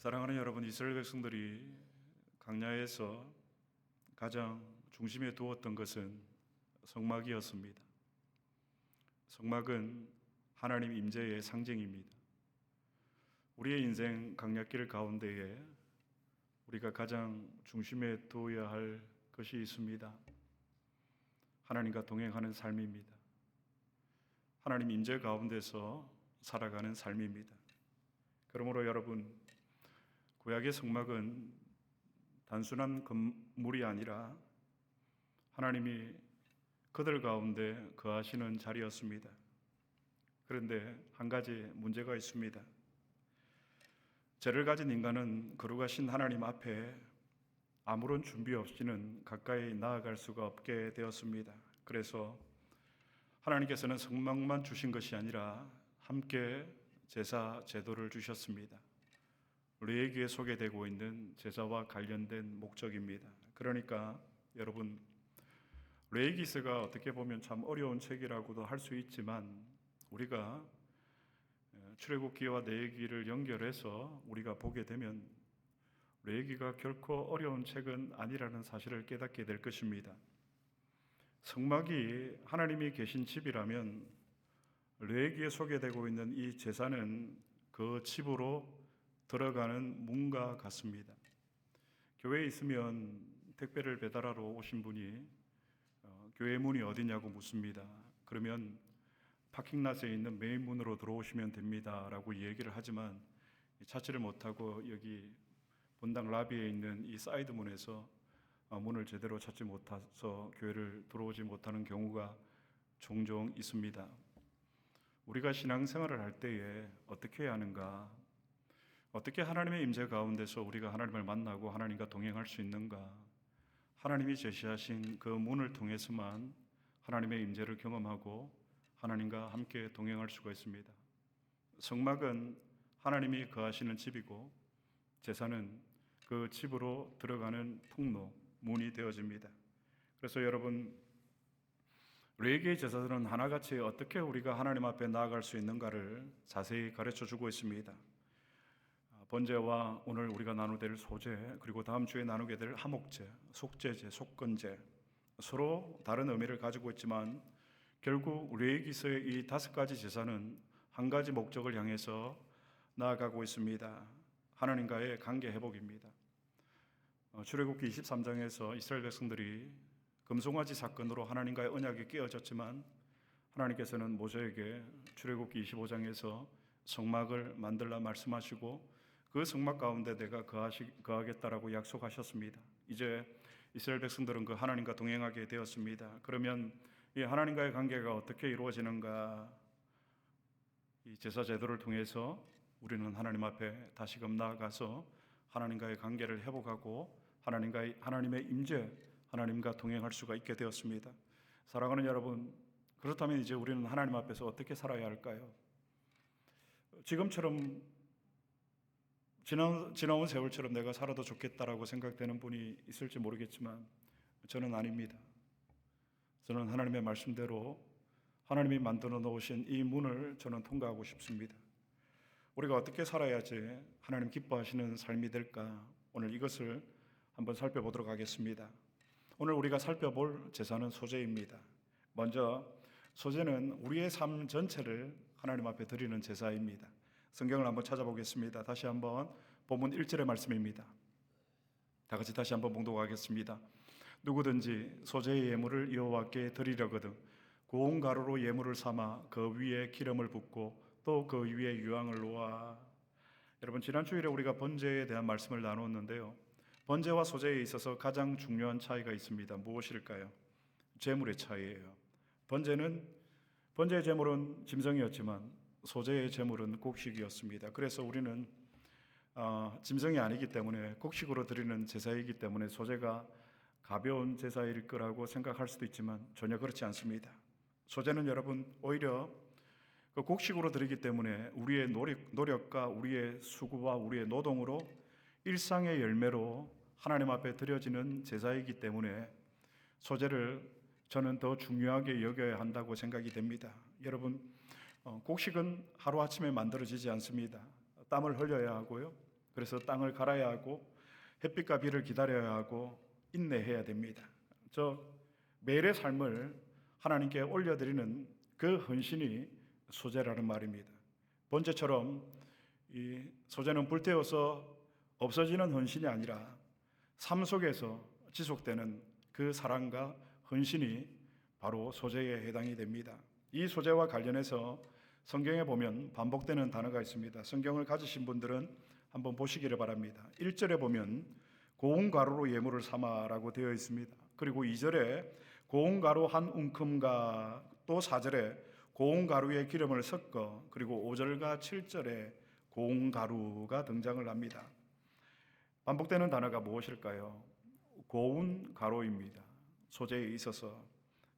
사랑하는 여러분, 이스라엘 백성들이 광야에서 가장 중심에 두었던 것은 성막이었습니다. 성막은 하나님 임재의 상징입니다. 우리의 인생 광야길 가운데에 우리가 가장 중심에 두어야 할 것이 있습니다. 하나님과 동행하는 삶입니다. 하나님 임재 가운데서 살아가는 삶입니다. 그러므로 여러분, 구약의 성막은 단순한 건물이 아니라 하나님이 그들 가운데 거하시는 자리였습니다. 그런데 한 가지 문제가 있습니다. 죄를 가진 인간은 거룩하신 하나님 앞에 아무런 준비 없이는 가까이 나아갈 수가 없게 되었습니다. 그래서 하나님께서는 성막만 주신 것이 아니라 함께 제사 제도를 주셨습니다. 레위기에 소개되고 있는 제사와 관련된 목적입니다. 그러니까 여러분, 레위기서가 어떻게 보면 참 어려운 책이라고도 할 수 있지만 우리가 출애굽기와 레위기를 연결해서 우리가 보게 되면 레위기가 결코 어려운 책은 아니라는 사실을 깨닫게 될 것입니다. 성막이 하나님이 계신 집이라면 레위기에 소개되고 있는 이 제사는 그 집으로 들어가는 문과 같습니다. 교회에 있으면 택배를 배달하러 오신 분이 교회 문이 어디냐고 묻습니다. 그러면 파킹랏에 있는 메인 문으로 들어오시면 됩니다 라고 얘기를 하지만 찾지를 못하고 여기 본당 라비에 있는 이 사이드 문에서 문을 제대로 찾지 못해서 교회를 들어오지 못하는 경우가 종종 있습니다. 우리가 신앙생활을 할 때에 어떻게 해야 하는가? 어떻게 하나님의 임재 가운데서 우리가 하나님을 만나고 하나님과 동행할 수 있는가? 하나님이 제시하신 그 문을 통해서만 하나님의 임재를 경험하고 하나님과 함께 동행할 수가 있습니다. 성막은 하나님이 거하시는 집이고 제사는 그 집으로 들어가는 통로, 문이 되어집니다. 그래서 여러분, 레위기의 제사들은 하나같이 어떻게 우리가 하나님 앞에 나아갈 수 있는가를 자세히 가르쳐 주고 있습니다. 번제와 오늘 우리가 나누게 소제, 그리고 다음 주에 나누게 될 하목제, 속죄제, 속건제, 서로 다른 의미를 가지고 있지만 결국 레위기서의 이 5가지 제사는 한 가지 목적을 향해서 나아가고 있습니다. 하나님과의 관계 회복입니다. 출애굽기 23장에서 이스라엘 백성들이 금송아지 사건으로 하나님과의 언약이 깨어졌지만 하나님께서는 모세에게 출애굽기 25장에서 성막을 만들라 말씀하시고 그 성막 가운데 내가 거하겠다라고 약속하셨습니다. 이제 이스라엘 백성들은 그 하나님과 동행하게 되었습니다. 그러면 이 하나님과의 관계가 어떻게 이루어지는가? 이 제사 제도를 통해서 우리는 하나님 앞에 다시금 나아가서 하나님과의 관계를 회복하고 하나님의 임재, 하나님과 동행할 수가 있게 되었습니다. 사랑하는 여러분, 그렇다면 이제 우리는 하나님 앞에서 어떻게 살아야 할까요? 지금처럼 지나온 세월처럼 내가 살아도 좋겠다라고 생각되는 분이 있을지 모르겠지만 저는 아닙니다. 저는 하나님의 말씀대로 하나님이 만들어 놓으신 이 문을 저는 통과하고 싶습니다. 우리가 어떻게 살아야지 하나님 기뻐하시는 삶이 될까? 오늘 이것을 한번 살펴보도록 하겠습니다. 오늘 우리가 살펴볼 제사는 소제입니다. 먼저 소제는 우리의 삶 전체를 하나님 앞에 드리는 제사입니다. 성경을 한번 찾아보겠습니다. 다시 한번 본문 1절의 말씀입니다. 다 같이 다시 한번 봉독하겠습니다. 누구든지 소제의 예물을 여호와께 드리려거든 고운 가루로 예물을 삼아 그 위에 기름을 붓고 또 그 위에 유황을 놓아. 여러분, 지난 주일에 우리가 번제에 대한 말씀을 나누었는데요. 번제와 소제에 있어서 가장 중요한 차이가 있습니다. 무엇일까요? 제물의 차이예요. 번제의 제물은 짐승이었지만 소제의 제물은 곡식이었습니다. 그래서 우리는 짐승이 아니기 때문에 곡식으로 드리는 제사이기 때문에 소제가 가벼운 제사일 거라고 생각할 수도 있지만 전혀 그렇지 않습니다. 소제는 여러분 오히려 그 곡식으로 드리기 때문에 우리의 노력과 우리의 수고와 우리의 노동으로 일상의 열매로 하나님 앞에 드려지는 제사이기 때문에 소제를 저는 더 중요하게 여겨야 한다고 생각이 됩니다. 여러분, 곡식은 하루아침에 만들어지지 않습니다. 땀을 흘려야 하고요. 그래서 땅을 갈아야 하고 햇빛과 비를 기다려야 하고 인내해야 됩니다. 저 매일의 삶을 하나님께 올려드리는 그 헌신이 소재라는 말입니다. 번제처럼 이 소재는 불태워서 없어지는 헌신이 아니라 삶 속에서 지속되는 그 사랑과 헌신이 바로 소재에 해당이 됩니다. 이 소재와 관련해서 성경에 보면 반복되는 단어가 있습니다. 성경을 가지신 분들은 한번 보시기를 바랍니다. 1절에 보면 고운 가루로 예물을 삼아라고 되어 있습니다. 그리고 2절에 고운 가루 한 움큼과 또 4절에 고운 가루에 기름을 섞어, 그리고 5절과 7절에 고운 가루가 등장을 합니다. 반복되는 단어가 무엇일까요? 고운 가루입니다. 소재에 있어서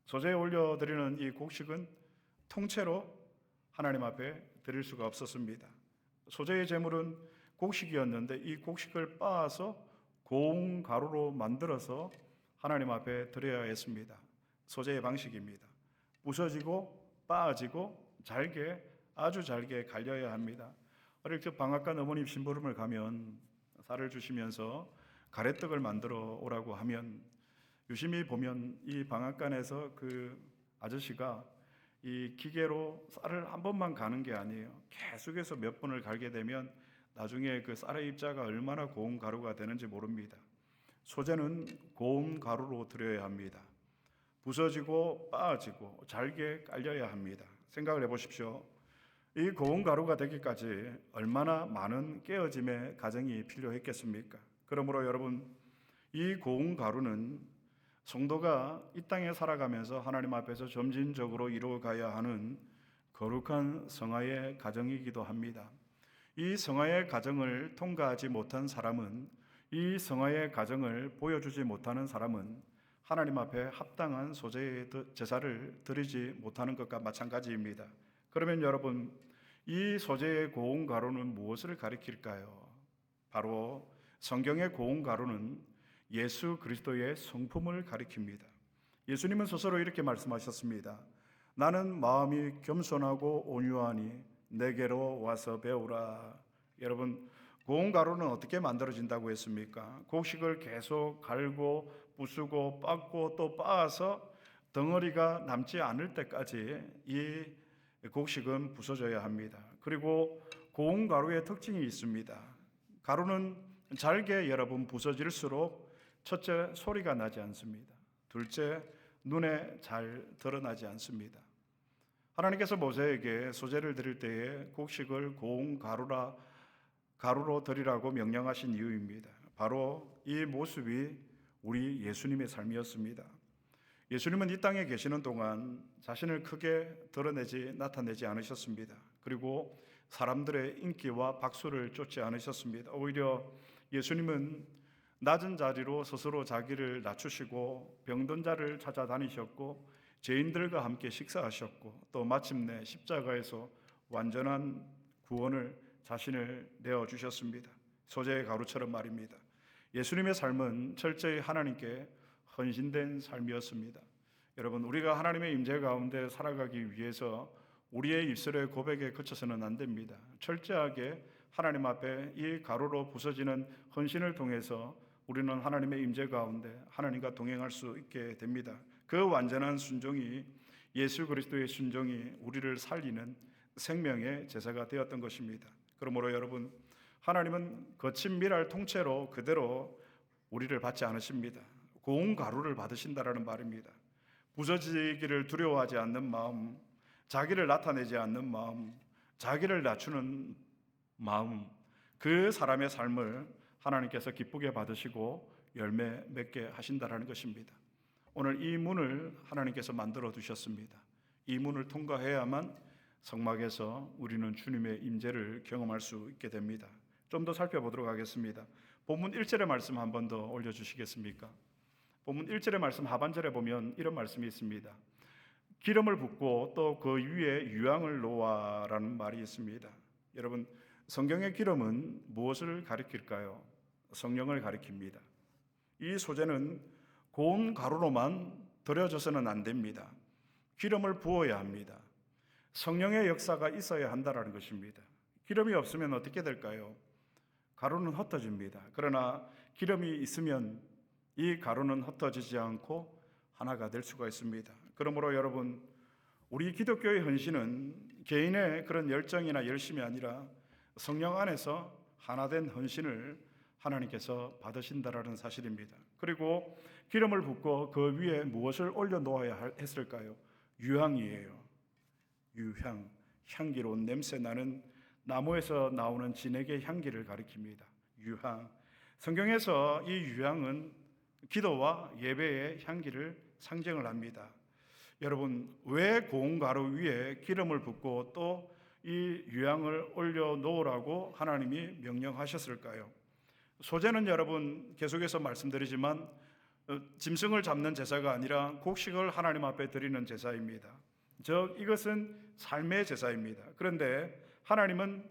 소재에 올려드리는 이 곡식은 통째로 하나님 앞에 드릴 수가 없었습니다. 소재의 제물은 곡식이었는데 이 곡식을 빻아서 고운 가루로 만들어서 하나님 앞에 드려야 했습니다. 소재의 방식입니다. 부서지고 빻아지고 잘게, 아주 잘게 갈려야 합니다. 어릴 적 방앗간 어머님 심부름을 가면 쌀을 주시면서 가래떡을 만들어 오라고 하면 유심히 보면 이 방앗간에서 그 아저씨가 이 기계로 쌀을 한 번만 가는 게 아니에요. 계속해서 몇 번을 갈게 되면 나중에 그 쌀의 입자가 얼마나 고운 가루가 되는지 모릅니다. 소재는 고운 가루로 드려야 합니다. 부서지고 빻아지고 잘게 깔려야 합니다. 생각을 해보십시오. 이 고운 가루가 되기까지 얼마나 많은 깨어짐의 과정이 필요했겠습니까? 그러므로 여러분, 이 고운 가루는 성도가 이 땅에 살아가면서 하나님 앞에서 점진적으로 이루어가야 하는 거룩한 성화의 과정이기도 합니다. 이 성화의 과정을 통과하지 못한 사람은, 이 성화의 과정을 보여주지 못하는 사람은 하나님 앞에 합당한 소재의 제사를 드리지 못하는 것과 마찬가지입니다. 그러면 여러분, 이 소재의 고운 가루는 무엇을 가리킬까요? 바로 성경의 고운 가루는 예수 그리스도의 성품을 가리킵니다. 예수님은 스스로 이렇게 말씀하셨습니다. 나는 마음이 겸손하고 온유하니 내게로 와서 배우라. 여러분, 고운 가루는 어떻게 만들어진다고 했습니까? 곡식을 계속 갈고 부수고 빻고 또 빻아서 덩어리가 남지 않을 때까지 이 곡식은 부서져야 합니다. 그리고 고운 가루의 특징이 있습니다. 가루는 잘게 여러분 부서질수록 첫째, 소리가 나지 않습니다. 둘째, 눈에 잘 드러나지 않습니다. 하나님께서 모세에게 소재를 드릴 때에 곡식을 고운 가루로 드리라고 명령하신 이유입니다. 바로 이 모습이 우리 예수님의 삶이었습니다. 예수님은 이 땅에 계시는 동안 자신을 크게 나타내지 않으셨습니다. 그리고 사람들의 인기와 박수를 쫓지 않으셨습니다. 오히려 예수님은 낮은 자리로 스스로 자기를 낮추시고 병든 자를 찾아다니셨고 죄인들과 함께 식사하셨고 또 마침내 십자가에서 완전한 구원을 자신을 내어주셨습니다. 소재의 가루처럼 말입니다. 예수님의 삶은 철저히 하나님께 헌신된 삶이었습니다. 여러분, 우리가 하나님의 임재 가운데 살아가기 위해서 우리의 입술의 고백에 그쳐서는 안 됩니다. 철저하게 하나님 앞에 이 가루로 부서지는 헌신을 통해서 우리는 하나님의 임재 가운데 하나님과 동행할 수 있게 됩니다. 그 완전한 순종이, 예수 그리스도의 순종이 우리를 살리는 생명의 제사가 되었던 것입니다. 그러므로 여러분, 하나님은 거친 밀알 통째로 그대로 우리를 받지 않으십니다. 고운 가루를 받으신다라는 말입니다. 부서지기를 두려워하지 않는 마음, 자기를 나타내지 않는 마음, 자기를 낮추는 마음, 그 사람의 삶을 하나님께서 기쁘게 받으시고 열매 맺게 하신다라는 것입니다. 오늘 이 문을 하나님께서 만들어 두셨습니다. 이 문을 통과해야만 성막에서 우리는 주님의 임재를 경험할 수 있게 됩니다. 좀 더 살펴보도록 하겠습니다. 본문 1절의 말씀 한 번 더 올려주시겠습니까? 본문 1절의 말씀 하반절에 보면 이런 말씀이 있습니다. 기름을 붓고 또 그 위에 유향을 놓아라는 말이 있습니다. 여러분, 성경의 기름은 무엇을 가리킬까요? 성령을 가리킵니다. 이 소재는 고운 가루로만 드려져서는 안 됩니다. 기름을 부어야 합니다. 성령의 역사가 있어야 한다는 것입니다. 기름이 없으면 어떻게 될까요? 가루는 흩어집니다. 그러나 기름이 있으면 이 가루는 흩어지지 않고 하나가 될 수가 있습니다. 그러므로 여러분, 우리 기독교의 헌신은 개인의 그런 열정이나 열심이 아니라 성령 안에서 하나된 헌신을 하나님께서 받으신다라는 사실입니다. 그리고 기름을 붓고 그 위에 무엇을 올려 놓아야 했을까요? 유향이에요. 유향, 향기로운 냄새 나는 나무에서 나오는 진액의 향기를 가리킵니다. 유향. 성경에서 이 유향은 기도와 예배의 향기를 상징을 합니다. 여러분, 왜 고운 가루 위에 기름을 붓고 또 이 유향을 올려 놓으라고 하나님이 명령하셨을까요? 소제는 여러분 계속해서 말씀드리지만 짐승을 잡는 제사가 아니라 곡식을 하나님 앞에 드리는 제사입니다. 즉 이것은 삶의 제사입니다. 그런데 하나님은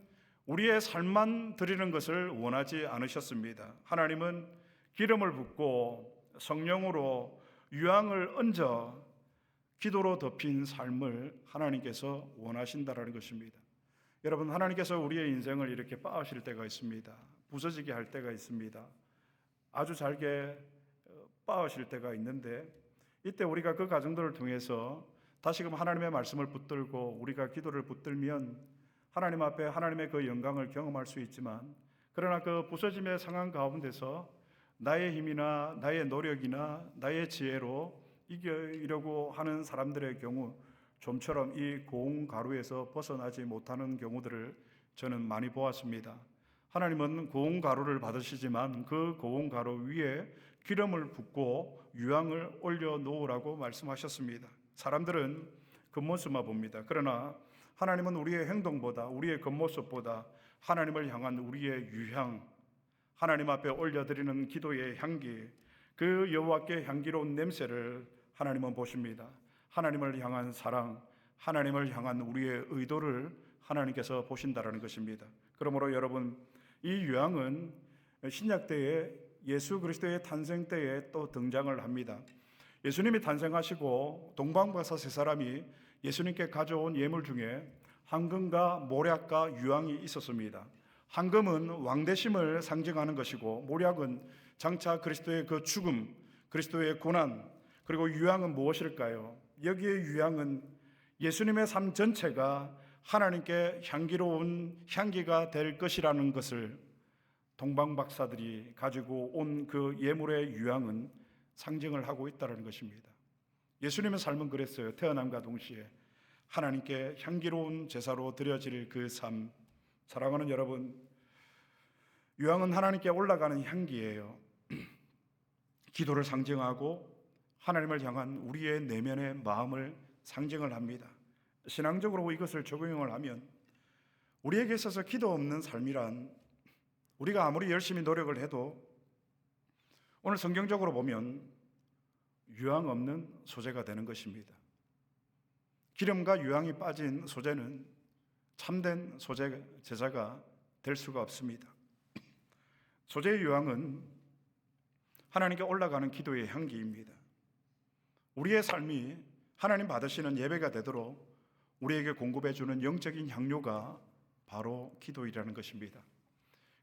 우리의 삶만 드리는 것을 원하지 않으셨습니다. 하나님은 기름을 붓고 성령으로 유향을 얹어 기도로 덮인 삶을 하나님께서 원하신다라는 것입니다. 여러분, 하나님께서 우리의 인생을 이렇게 빻으실 때가 있습니다. 부서지게 할 때가 있습니다. 아주 잘게 빻으실 때가 있는데 이때 우리가 그 과정들을 통해서 다시금 하나님의 말씀을 붙들고 우리가 기도를 붙들면 하나님 앞에 하나님의 그 영광을 경험할 수 있지만, 그러나 그 부서짐의 상황 가운데서 나의 힘이나 나의 노력이나 나의 지혜로 이기려고 하는 사람들의 경우 좀처럼 이 고운 가루에서 벗어나지 못하는 경우들을 저는 많이 보았습니다. 하나님은 고운 가루를 받으시지만 그 고운 가루 위에 기름을 붓고 유향을 올려 놓으라고 말씀하셨습니다. 사람들은 겉모습만 봅니다. 그러나 하나님은 우리의 행동보다, 우리의 겉모습보다 하나님을 향한 우리의 유향, 하나님 앞에 올려드리는 기도의 향기, 그 여호와께 향기로운 냄새를 하나님은 보십니다. 하나님을 향한 사랑, 하나님을 향한 우리의 의도를 하나님께서 보신다라는 것입니다. 그러므로 여러분, 이 유향은 신약 때에 예수 그리스도의 탄생 때에 또 등장을 합니다. 예수님이 탄생하시고 동방박사 세 사람이 예수님께 가져온 예물 중에 황금과 모략과 유향이 있었습니다. 황금은 왕대심을 상징하는 것이고 모략은 장차 그리스도의 그 죽음, 그리스도의 고난, 그리고 유향은 무엇일까요? 여기에 유향은 예수님의 삶 전체가 하나님께 향기로운 향기가 될 것이라는 것을 동방박사들이 가지고 온 그 예물의 유향은 상징을 하고 있다는 것입니다. 예수님의 삶은 그랬어요. 태어남과 동시에 하나님께 향기로운 제사로 드려질 그 삶. 사랑하는 여러분, 유향은 하나님께 올라가는 향기예요. 기도를 상징하고 하나님을 향한 우리의 내면의 마음을 상징을 합니다. 신앙적으로 이것을 적용을 하면 우리에게 있어서 기도 없는 삶이란, 우리가 아무리 열심히 노력을 해도 오늘 성경적으로 보면 유향 없는 소재가 되는 것입니다. 기름과 유향이 빠진 소재는 참된 소재 제사가 될 수가 없습니다. 소재의 유향은 하나님께 올라가는 기도의 향기입니다. 우리의 삶이 하나님 받으시는 예배가 되도록 우리에게 공급해 주는 영적인 향료가 바로 기도이라는 것입니다.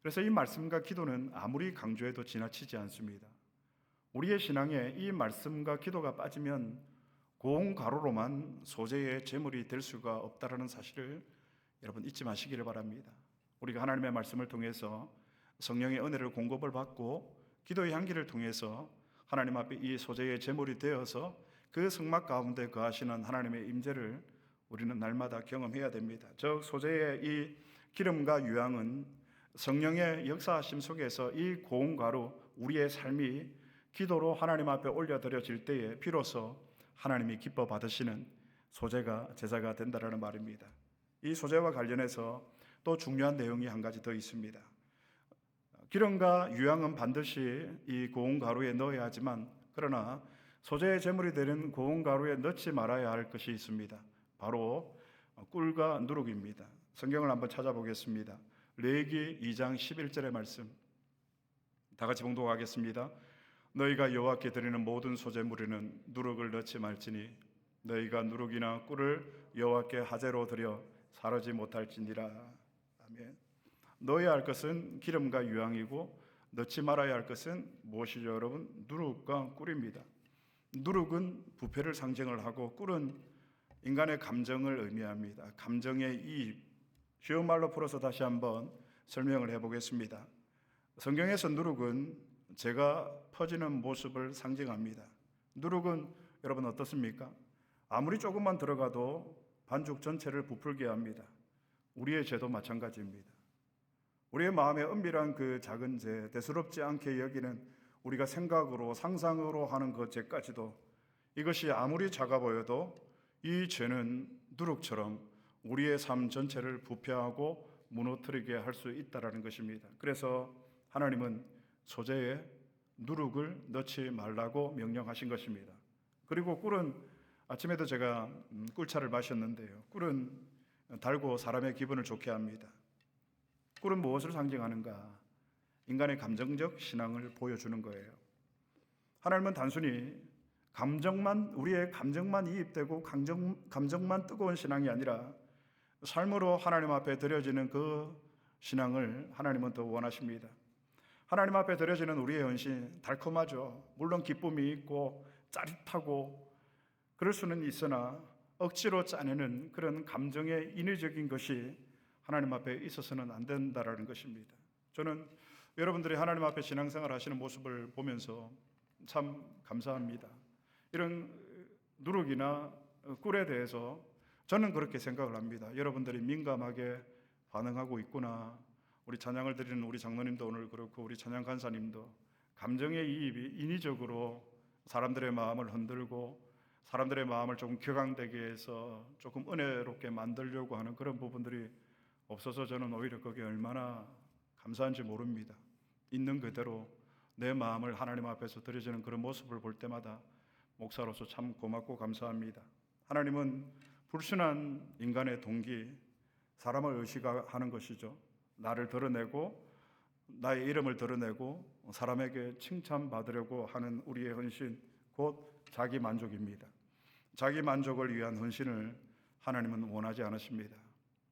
그래서 이 말씀과 기도는 아무리 강조해도 지나치지 않습니다. 우리의 신앙에 이 말씀과 기도가 빠지면 고운 가루로만 소재의 제물이 될 수가 없다는 사실을 여러분 잊지 마시기를 바랍니다. 우리가 하나님의 말씀을 통해서 성령의 은혜를 공급을 받고 기도의 향기를 통해서 하나님 앞에 이 소재의 제물이 되어서 그 성막 가운데 거하시는 하나님의 임재를 우리는 날마다 경험해야 됩니다. 즉 소재의 이 기름과 유향은 성령의 역사하심 속에서 이 고운 가루, 우리의 삶이 기도로 하나님 앞에 올려드려질 때에 비로소 하나님이 기뻐 받으시는 소재가 제사가 된다라는 말입니다. 이 소재와 관련해서 또 중요한 내용이 한 가지 더 있습니다. 기름과 유향은 반드시 이 고운 가루에 넣어야 하지만, 그러나 소재의 제물이 되는 고운 가루에 넣지 말아야 할 것이 있습니다. 바로 꿀과 누룩입니다. 성경을 한번 찾아보겠습니다. 레위기 2장 11절의 말씀 다 같이 봉독하겠습니다. 너희가 여호와께 드리는 모든 소제물에는 누룩을 넣지 말지니 너희가 누룩이나 꿀을 여호와께 화제로 드려 사르지 못할지니라. 아멘. 넣어야 할 것은 기름과 유향이고 넣지 말아야 할 것은 무엇이죠, 여러분? 누룩과 꿀입니다. 누룩은 부패를 상징을 하고 꿀은 인간의 감정을 의미합니다. 감정의 이입. 쉬운 말로 풀어서 다시 한번 설명을 해보겠습니다. 성경에서 누룩은 죄가 퍼지는 모습을 상징합니다. 누룩은 여러분 어떻습니까? 아무리 조금만 들어가도 반죽 전체를 부풀게 합니다. 우리의 죄도 마찬가지입니다. 우리의 마음에 은밀한 그 작은 죄, 대수롭지 않게 여기는 우리가 생각으로 상상으로 하는 그 죄까지도 이것이 아무리 작아 보여도 이 죄는 누룩처럼 우리의 삶 전체를 부패하고 무너뜨리게 할 수 있다라는 것입니다. 그래서 하나님은 소재에 누룩을 넣지 말라고 명령하신 것입니다. 그리고 꿀은 아침에도 제가 꿀차를 마셨는데요. 꿀은 달고 사람의 기분을 좋게 합니다. 꿀은 무엇을 상징하는가? 인간의 감정적 신앙을 보여주는 거예요. 하나님은 단순히 우리의 감정만 이입되고 감정만 뜨거운 신앙이 아니라 삶으로 하나님 앞에 드려지는 그 신앙을 하나님은 더 원하십니다. 하나님 앞에 드려지는 우리의 헌신 달콤하죠. 물론 기쁨이 있고 짜릿하고 그럴 수는 있으나 억지로 짜내는 그런 감정의 인위적인 것이 하나님 앞에 있어서는 안 된다라는 것입니다. 저는 여러분들이 하나님 앞에 신앙생활 하시는 모습을 보면서 참 감사합니다. 이런 누룩이나 꿀에 대해서 저는 그렇게 생각을 합니다. 여러분들이 민감하게 반응하고 있구나. 우리 찬양을 드리는 우리 장로님도 오늘 그렇고 우리 찬양 간사님도 감정의 이입이 인위적으로 사람들의 마음을 흔들고 사람들의 마음을 조금 격앙되게 해서 조금 은혜롭게 만들려고 하는 그런 부분들이 없어서 저는 오히려 그게 얼마나 감사한지 모릅니다. 있는 그대로 내 마음을 하나님 앞에서 드려지는 그런 모습을 볼 때마다 목사로서 참 고맙고 감사합니다. 하나님은 불순한 인간의 동기, 사람을 의식하는 것이죠. 나를 드러내고 나의 이름을 드러내고 사람에게 칭찬받으려고 하는 우리의 헌신, 곧 자기 만족입니다. 자기 만족을 위한 헌신을 하나님은 원하지 않으십니다.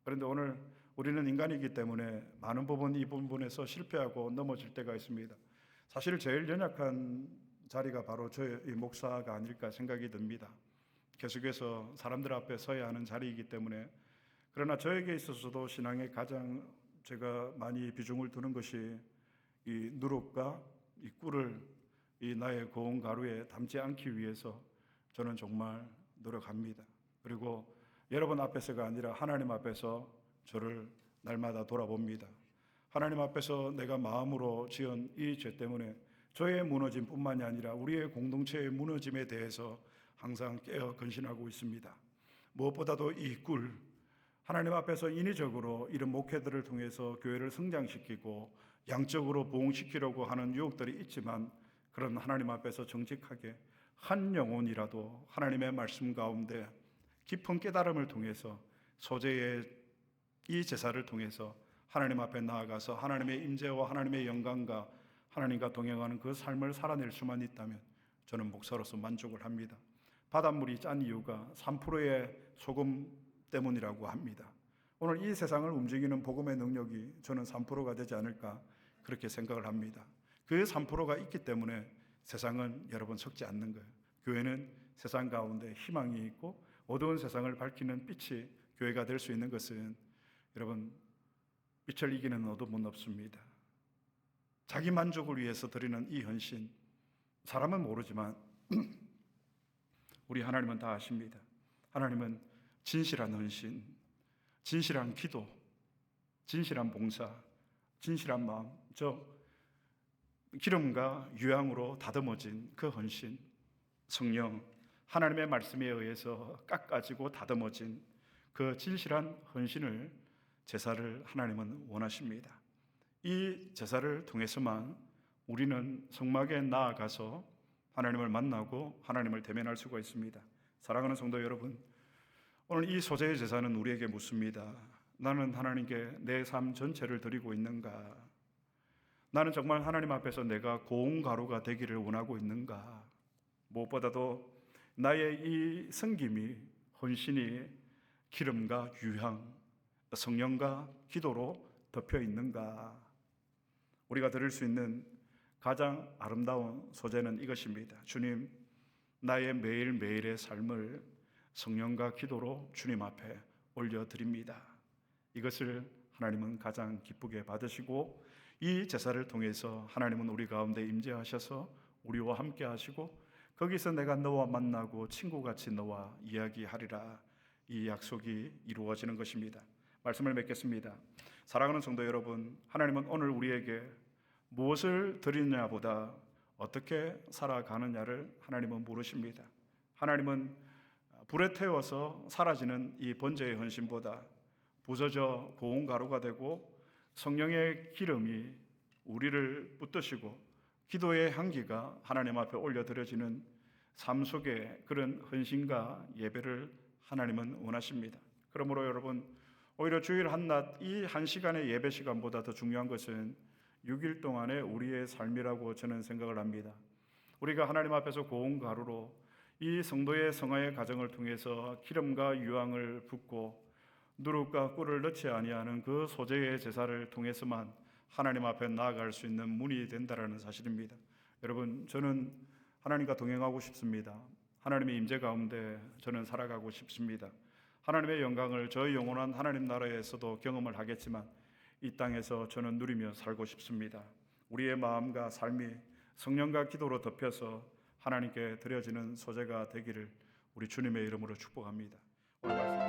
그런데 오늘 우리는 인간이기 때문에 많은 부분 이 부분에서 실패하고 넘어질 때가 있습니다. 사실 제일 연약한 자리가 바로 저의 목사가 아닐까 생각이 듭니다. 계속해서 사람들 앞에 서야 하는 자리이기 때문에. 그러나 저에게 있어서도 신앙에 가장 제가 많이 비중을 두는 것이 이 누룩과 이 꿀을 이 나의 고운 가루에 담지 않기 위해서 저는 정말 노력합니다. 그리고 여러분 앞에서가 아니라 하나님 앞에서 저를 날마다 돌아봅니다. 하나님 앞에서 내가 마음으로 지은 이 죄 때문에 저의 무너짐뿐만이 아니라 우리의 공동체의 무너짐에 대해서 항상 깨어 근신하고 있습니다. 무엇보다도 이 꿀, 하나님 앞에서 인위적으로 이런 목회들을 통해서 교회를 성장시키고 양적으로 부흥시키려고 하는 유혹들이 있지만 그런 하나님 앞에서 정직하게 한 영혼이라도 하나님의 말씀 가운데 깊은 깨달음을 통해서 소재의 이 제사를 통해서 하나님 앞에 나아가서 하나님의 임재와 하나님의 영광과 하나님과 동행하는 그 삶을 살아낼 수만 있다면 저는 목사로서 만족을 합니다. 바닷물이 짠 이유가 3%의 소금 때문이라고 합니다. 오늘 이 세상을 움직이는 복음의 능력이 저는 3%가 되지 않을까 그렇게 생각을 합니다. 그 3%가 있기 때문에 세상은 여러분 속지 않는 거예요. 교회는 세상 가운데 희망이 있고 어두운 세상을 밝히는 빛이 교회가 될 수 있는 것은 여러분 빛을 이기는 어둠은 없습니다. 자기 만족을 위해서 드리는 이 헌신, 사람은 모르지만 우리 하나님은 다 아십니다. 하나님은 진실한 헌신, 진실한 기도, 진실한 봉사, 진실한 마음, 기름과 유향으로 다듬어진 그 헌신, 성령, 하나님의 말씀에 의해서 깎아지고 다듬어진 그 진실한 헌신을 제사를 하나님은 원하십니다. 이 제사를 통해서만 우리는 성막에 나아가서 하나님을 만나고 하나님을 대면할 수가 있습니다. 사랑하는 성도 여러분, 오늘 이 소재의 제사는 우리에게 묻습니다. 나는 하나님께 내 삶 전체를 드리고 있는가? 나는 정말 하나님 앞에서 내가 고운 가루가 되기를 원하고 있는가? 무엇보다도 나의 이 섬김이, 헌신이 기름과 유향, 성령과 기도로 덮여 있는가? 우리가 들을 수 있는 가장 아름다운 소재는 이것입니다. 주님, 나의 매일매일의 삶을 성령과 기도로 주님 앞에 올려드립니다. 이것을 하나님은 가장 기쁘게 받으시고 이 제사를 통해서 하나님은 우리 가운데 임재하셔서 우리와 함께 하시고 거기서 내가 너와 만나고 친구같이 너와 이야기하리라, 이 약속이 이루어지는 것입니다. 말씀을 맺겠습니다. 사랑하는 성도 여러분, 하나님은 오늘 우리에게 무엇을 드리느냐보다 어떻게 살아가느냐를 하나님은 물으십니다. 하나님은 불에 태워서 사라지는 이 번제의 헌신보다 부서져 고운 가루가 되고 성령의 기름이 우리를 붙드시고 기도의 향기가 하나님 앞에 올려드려지는 삶 속에 그런 헌신과 예배를 하나님은 원하십니다. 그러므로 여러분, 오히려 주일 한낮 이 한 시간의 예배 시간보다 더 중요한 것은 6일 동안의 우리의 삶이라고 저는 생각을 합니다. 우리가 하나님 앞에서 고운 가루로 이 성도의 성화의 과정을 통해서 기름과 유황을 붓고 누룩과 꿀을 넣지 아니하는 그 소재의 제사를 통해서만 하나님 앞에 나아갈 수 있는 문이 된다라는 사실입니다. 여러분, 저는 하나님과 동행하고 싶습니다. 하나님의 임재 가운데 저는 살아가고 싶습니다. 하나님의 영광을 저의 영원한 하나님 나라에서도 경험을 하겠지만 이 땅에서 저는 누리며 살고 싶습니다. 우리의 마음과 삶이 성령과 기도로 덮여서 하나님께 드려지는 소재가 되기를 우리 주님의 이름으로 축복합니다. 오늘 말씀